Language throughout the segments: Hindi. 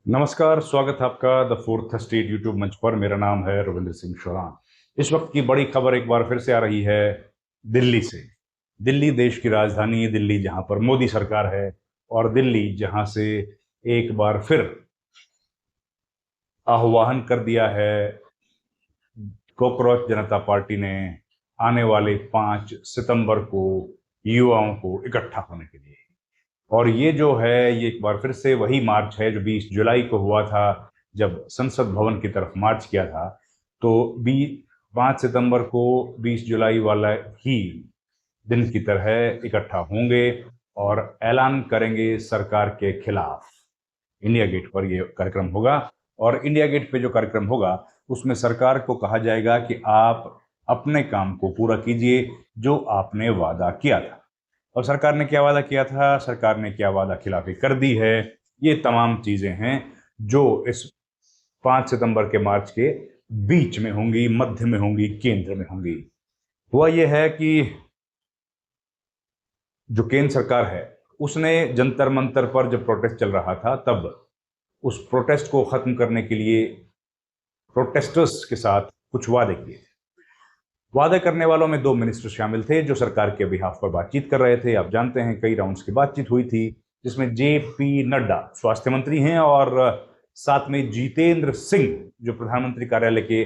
नमस्कार, स्वागत है आपका द फोर्थ स्टेट यूट्यूब मंच पर। मेरा नाम है रविंद्र सिंह शोरान। इस वक्त की बड़ी खबर एक बार फिर से आ रही है दिल्ली से। दिल्ली देश की राजधानी है, दिल्ली जहां पर मोदी सरकार है, और दिल्ली जहां से एक बार फिर आह्वान कर दिया है कॉकरोच जनता पार्टी ने आने वाले 5 सितंबर को युवाओं को इकट्ठा होने के लिए। और ये जो है, ये एक बार फिर से वही मार्च है जो 20 जुलाई को हुआ था, जब संसद भवन की तरफ मार्च किया था। तो 5 सितंबर को 20 जुलाई वाला ही दिन की तरह इकट्ठा होंगे और ऐलान करेंगे सरकार के खिलाफ। इंडिया गेट पर यह कार्यक्रम होगा, और इंडिया गेट पे जो कार्यक्रम होगा उसमें सरकार को कहा जाएगा कि आप अपने काम को पूरा कीजिए जो आपने वादा किया था। और सरकार ने क्या वादा किया था, सरकार ने क्या वादा खिलाफी कर दी है, ये तमाम चीजें हैं जो इस 5 सितंबर के मार्च के बीच में होंगी, मध्य में होंगी, केंद्र में होंगी। हुआ यह है कि जो केंद्र सरकार है उसने जंतर मंतर पर जब प्रोटेस्ट चल रहा था, तब उस प्रोटेस्ट को खत्म करने के लिए प्रोटेस्टर्स के साथ कुछ वादे किए थे। वादे करने वालों में 2 मिनिस्टर शामिल थे जो सरकार के बिहाफ पर बातचीत कर रहे थे। आप जानते हैं कई राउंड्स की बातचीत हुई थी, जिसमें JP नड्डा स्वास्थ्य मंत्री हैं, और साथ में जितेंद्र सिंह जो प्रधानमंत्री कार्यालय के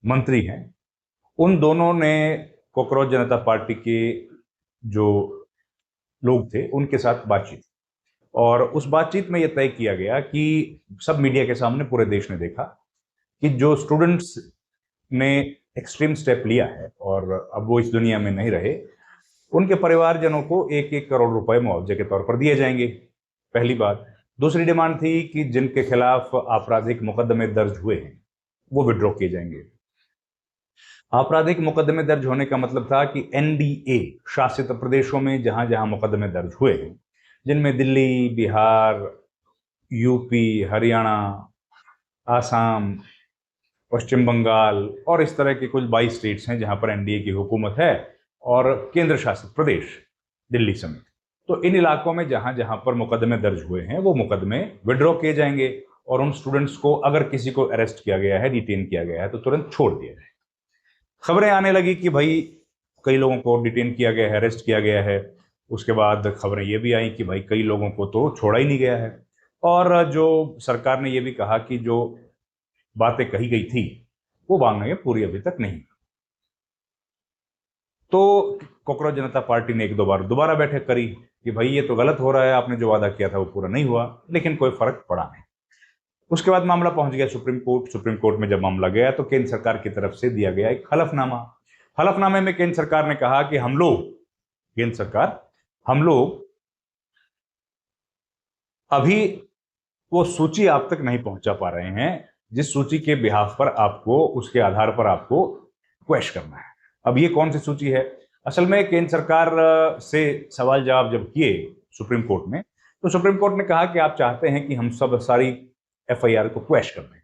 मंत्री हैं। उन दोनों ने कॉकरोच जनता पार्टी के जो लोग थे उनके साथ बातचीत, और उस बातचीत में यह तय किया गया कि सब मीडिया के सामने पूरे देश ने देखा कि जो स्टूडेंट्स ने एक्सट्रीम स्टेप लिया है और अब वो इस दुनिया में नहीं रहे, उनके परिवारजनों को 1-1 करोड़ रुपए मुआवजे के तौर पर दिए जाएंगे। पहली बात। दूसरी डिमांड थी कि जिनके खिलाफ आपराधिक मुकदमे दर्ज हुए हैं वो विड्रॉ किए जाएंगे। आपराधिक मुकदमे दर्ज होने का मतलब था कि NDA शासित प्रदेशों में जहां जहां मुकदमे दर्ज हुए हैं, जिनमें दिल्ली, बिहार, यूपी, हरियाणा, आसाम, पश्चिम बंगाल और इस तरह के कुल 22 स्टेट्स हैं जहां पर NDA की हुकूमत है, और केंद्र शासित प्रदेश दिल्ली समेत। तो इन इलाकों में जहां जहां पर मुकदमे दर्ज हुए हैं वो मुकदमे विड्रॉ किए जाएंगे, और उन स्टूडेंट्स को अगर किसी को अरेस्ट किया गया है, डिटेन किया गया है, तो तुरंत छोड़ दिया जाए। खबरें आने लगी कि भाई कई लोगों को डिटेन किया गया है, अरेस्ट किया गया है। उसके बाद खबरें ये भी आई कि भाई कई लोगों को तो छोड़ा ही नहीं गया है। और जो सरकार ने ये भी कहा कि जो बातें कही गई थी वो बातें पूरी अभी तक नहीं। तो कॉकरोच जनता पार्टी ने 1-2 बार दोबारा बैठक करी कि भाई ये तो गलत हो रहा है, आपने जो वादा किया था वो पूरा नहीं हुआ, लेकिन कोई फर्क पड़ा नहीं। उसके बाद मामला पहुंच गया सुप्रीम कोर्ट। सुप्रीम कोर्ट में जब मामला गया तो केंद्र सरकार की तरफ से दिया गया एक हलफनामा। हलफनामे में केंद्र सरकार ने कहा कि हम लोग अभी वो सूची आप तक नहीं पहुंचा पा रहे हैं जिस सूची के बिहाफ पर आपको, उसके आधार पर आपको क्वेश करना है। अब ये कौन सी सूची है? असल में केंद्र सरकार से सवाल जवाब जब किए सुप्रीम कोर्ट में, तो सुप्रीम कोर्ट ने कहा कि आप चाहते हैं कि हम सब सारी FIR को क्वेश कर दें।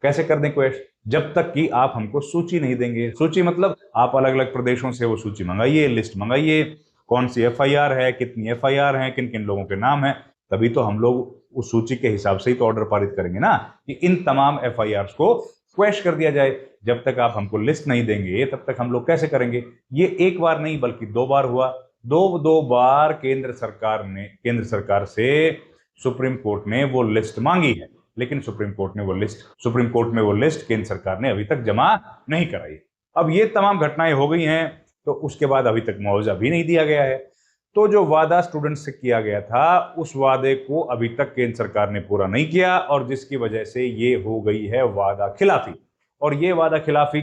कैसे कर दें क्वेश? जब तक कि आप हमको सूची नहीं देंगे। सूची मतलब आप अलग अलग प्रदेशों से वो सूची मंगाइए, लिस्ट मंगाइए, कौन सी FIR है, कितनी FIR है, किन किन लोगों के नाम है, तभी तो हम लोग उस सूची के हिसाब से ही तो ऑर्डर पारित करेंगे ना कि इन तमाम FIRs को क्वेश कर दिया जाए। जब तक आप हमको लिस्ट नहीं देंगे तब तक हम लोग कैसे करेंगे? ये एक बार नहीं बल्कि 2 बार हुआ। दो बार केंद्र सरकार से सुप्रीम कोर्ट ने वो लिस्ट मांगी है, लेकिन सुप्रीम कोर्ट में वो लिस्ट केंद्र सरकार ने अभी तक जमा नहीं कराई। अब ये तमाम घटनाएं हो गई हैं, तो उसके बाद अभी तक मुआवजा भी नहीं दिया गया है। तो जो वादा स्टूडेंट से किया गया था उस वादे को अभी तक केंद्र सरकार ने पूरा नहीं किया, और जिसकी वजह से ये हो गई है वादा खिलाफी। और ये वादा खिलाफी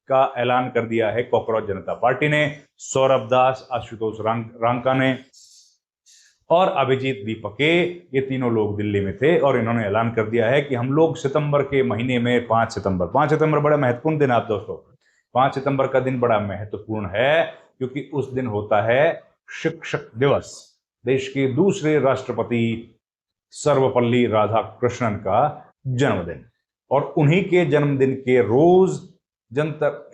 का ऐलान कर दिया है कॉकरोच जनता पार्टी ने। सौरभ दास, आशुतोष रांका ने और अभिजीत दीपके, ये तीनों लोग दिल्ली में थे, और इन्होंने ऐलान कर दिया है कि हम लोग सितंबर के महीने में 5 सितंबर बड़ा महत्वपूर्ण दिन है। आप दोस्तों, 5 सितंबर का दिन बड़ा महत्वपूर्ण है क्योंकि उस दिन होता है शिक्षक दिवस। देश के दूसरे राष्ट्रपति सर्वपल्ली राधाकृष्णन का जन्मदिन, और उन्हीं के जन्मदिन के रोज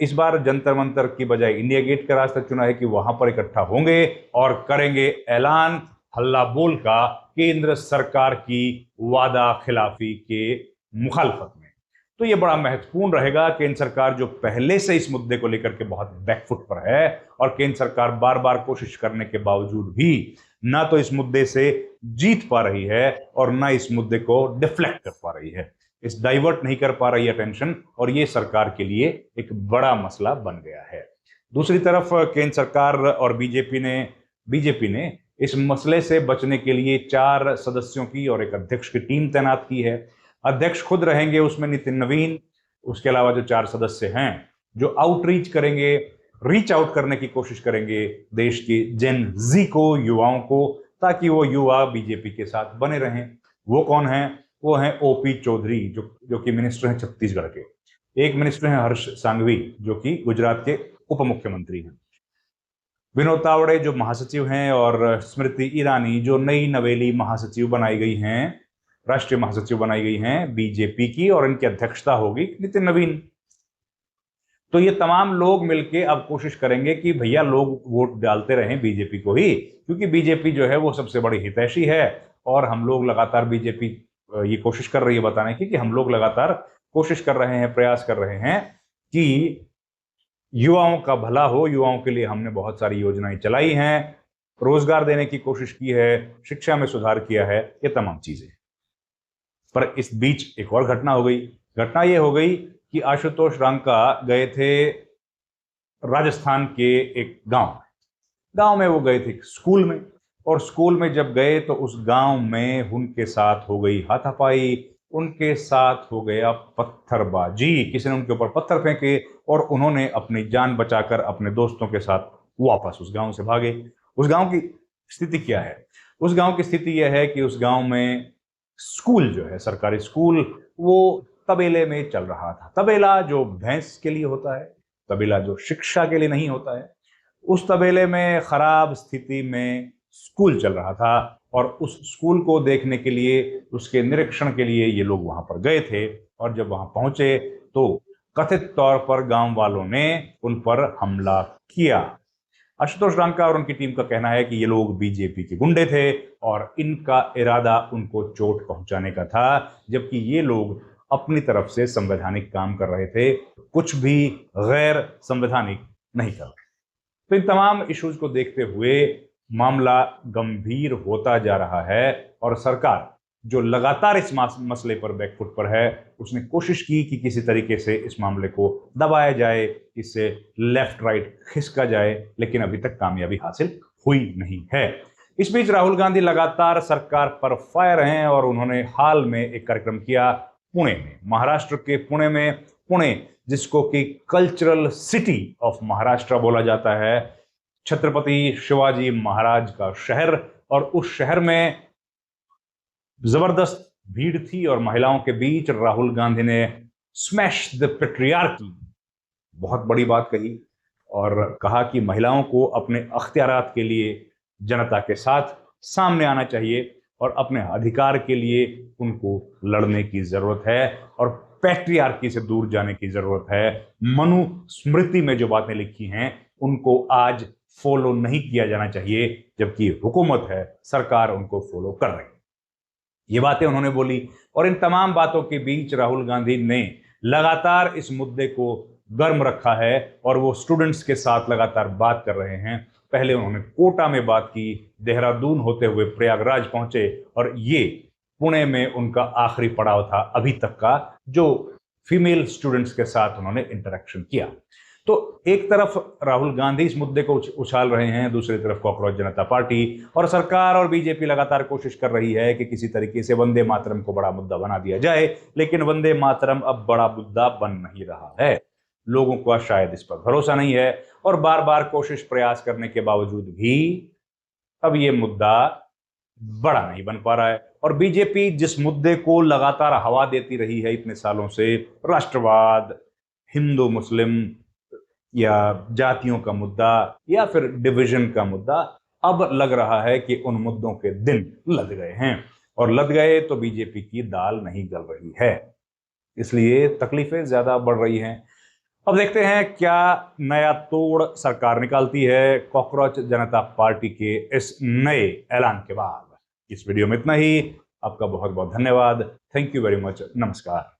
इस बार जंतर मंतर की बजाय इंडिया गेट का रास्ता चुना है कि वहां पर इकट्ठा होंगे और करेंगे ऐलान हल्ला बोल का केंद्र सरकार की वादा खिलाफी के मुखालफत में। तो ये बड़ा महत्वपूर्ण रहेगा। केंद्र सरकार जो पहले से इस मुद्दे को लेकर के बहुत बैकफुट पर है और केंद्र सरकार बार बार कोशिश करने के बावजूद भी ना तो इस मुद्दे से जीत पा रही है और ना इस मुद्दे को डिफ्लेक्ट कर पा रही है, इस डाइवर्ट नहीं कर पा रही है अटेंशन, और ये सरकार के लिए एक बड़ा मसला बन गया है। दूसरी तरफ केंद्र सरकार और बीजेपी ने इस मसले से बचने के लिए 4 सदस्यों की और एक अध्यक्ष की टीम तैनात की है। अध्यक्ष खुद रहेंगे उसमें नितिन नवीन, उसके अलावा जो 4 सदस्य हैं जो आउटरीच करेंगे, रीच आउट करने की कोशिश करेंगे देश के जेन जी को, युवाओं को, ताकि वो युवा बीजेपी के साथ बने रहें। वो कौन हैं? वो हैं ओपी चौधरी जो कि मिनिस्टर हैं छत्तीसगढ़ के, एक मिनिस्टर हैं हर्ष सांघवी जो कि गुजरात के उप मुख्यमंत्री हैं, विनोद तावड़े जो महासचिव हैं, और स्मृति ईरानी जो नई नवेली महासचिव बनाई गई हैं, राष्ट्रीय महासचिव बनाई गई हैं बीजेपी की, और इनकी अध्यक्षता होगी नितिन नवीन। तो ये तमाम लोग मिलके अब कोशिश करेंगे कि भैया लोग वोट डालते रहें बीजेपी को ही, क्योंकि बीजेपी जो है वो सबसे बड़ी हितैषी है। और हम लोग लगातार, बीजेपी ये कोशिश कर रही है बताने की कि हम लोग लगातार कोशिश कर रहे हैं, प्रयास कर रहे हैं कि युवाओं का भला हो, युवाओं के लिए हमने बहुत सारी योजनाएं चलाई हैं, रोजगार देने की कोशिश की है, शिक्षा में सुधार किया है, ये तमाम चीजें। पर इस बीच एक और घटना हो गई। घटना ये हो गई कि आशुतोष रांका गए थे राजस्थान के एक गांव में वो गए थे स्कूल में, और स्कूल में जब गए तो उस गांव में उनके साथ हो गई हाथापाई, उनके साथ हो गया पत्थरबाजी, किसी ने उनके ऊपर पत्थर फेंके और उन्होंने अपनी जान बचाकर अपने दोस्तों के साथ वापस उस गांव से भागे। उस गांव की स्थिति क्या है? उस गांव की स्थिति यह है कि उस गांव में स्कूल जो है, सरकारी स्कूल, वो तबेले में चल रहा था। तबेला जो भैंस के लिए होता है, तबेला जो शिक्षा के लिए नहीं होता है, उस तबेले में खराब स्थिति में स्कूल चल रहा था, और उस स्कूल को देखने के लिए, उसके निरीक्षण के लिए ये लोग वहां पर गए थे। और जब वहां पहुंचे तो कथित तौर पर गांव वालों ने उन पर हमला किया। आशुतोष रांका और उनकी टीम का कहना है कि ये लोग बीजेपी के गुंडे थे और इनका इरादा उनको चोट पहुंचाने का था, जबकि ये लोग अपनी तरफ से संवैधानिक काम कर रहे थे, कुछ भी गैर संवैधानिक नहीं कर रहे। तो इन तमाम इश्यूज को देखते हुए मामला गंभीर होता जा रहा है, और सरकार जो लगातार इस मसले पर बैकफुट पर है, उसने कोशिश की कि किसी तरीके से इस मामले को दबाया जाए, इससे लेफ्ट राइट खिसका जाए, लेकिन अभी तक कामयाबी हासिल हुई नहीं है। इस बीच राहुल गांधी लगातार सरकार पर फायर हैं, और उन्होंने हाल में एक कार्यक्रम किया पुणे में, महाराष्ट्र के पुणे में। पुणे जिसको कि कल्चरल सिटी ऑफ महाराष्ट्र बोला जाता है, छत्रपति शिवाजी महाराज का शहर, और उस शहर में जबरदस्त भीड़ थी और महिलाओं के बीच राहुल गांधी ने स्मैश द पेट्रियार्की, बहुत बड़ी बात कही, और कहा कि महिलाओं को अपने अख्तियारात के लिए जनता के साथ सामने आना चाहिए और अपने अधिकार के लिए उनको लड़ने की जरूरत है, और पैट्रियार्की से दूर जाने की जरूरत है। मनुस्मृति में जो बातें लिखी हैं उनको आज फॉलो नहीं किया जाना चाहिए, जबकि हुकूमत है, सरकार उनको फॉलो कर रही है। ये बातें उन्होंने बोली, और इन तमाम बातों के बीच राहुल गांधी ने लगातार इस मुद्दे को गर्म रखा है, और वो स्टूडेंट्स के साथ लगातार बात कर रहे हैं। पहले उन्होंने कोटा में बात की, देहरादून होते हुए प्रयागराज पहुंचे, और ये पुणे में उनका आखिरी पड़ाव था अभी तक का, जो फीमेल स्टूडेंट्स के साथ उन्होंने इंटरेक्शन किया। तो एक तरफ राहुल गांधी इस मुद्दे को उछाल रहे हैं, दूसरी तरफ कॉकरोच जनता पार्टी और सरकार और बीजेपी लगातार कोशिश कर रही है कि किसी तरीके से वंदे मातरम को बड़ा मुद्दा बना दिया जाए, लेकिन वंदे मातरम अब बड़ा मुद्दा बन नहीं रहा है। लोगों का शायद इस पर भरोसा नहीं है, और बार बार कोशिश प्रयास करने के बावजूद भी अब ये मुद्दा बड़ा नहीं बन पा रहा है। और बीजेपी जिस मुद्दे को लगातार हवा देती रही है इतने सालों से, राष्ट्रवाद, हिंदू मुस्लिम या जातियों का मुद्दा या फिर डिवीजन का मुद्दा, अब लग रहा है कि उन मुद्दों के दिन लद गए हैं, और लद गए तो बीजेपी की दाल नहीं गल रही है, इसलिए तकलीफें ज्यादा बढ़ रही हैं। अब देखते हैं क्या नया तोड़ सरकार निकालती है कॉकरोच जनता पार्टी के इस नए ऐलान के बाद। इस वीडियो में इतना ही। आपका बहुत बहुत धन्यवाद। Thank you very much. नमस्कार।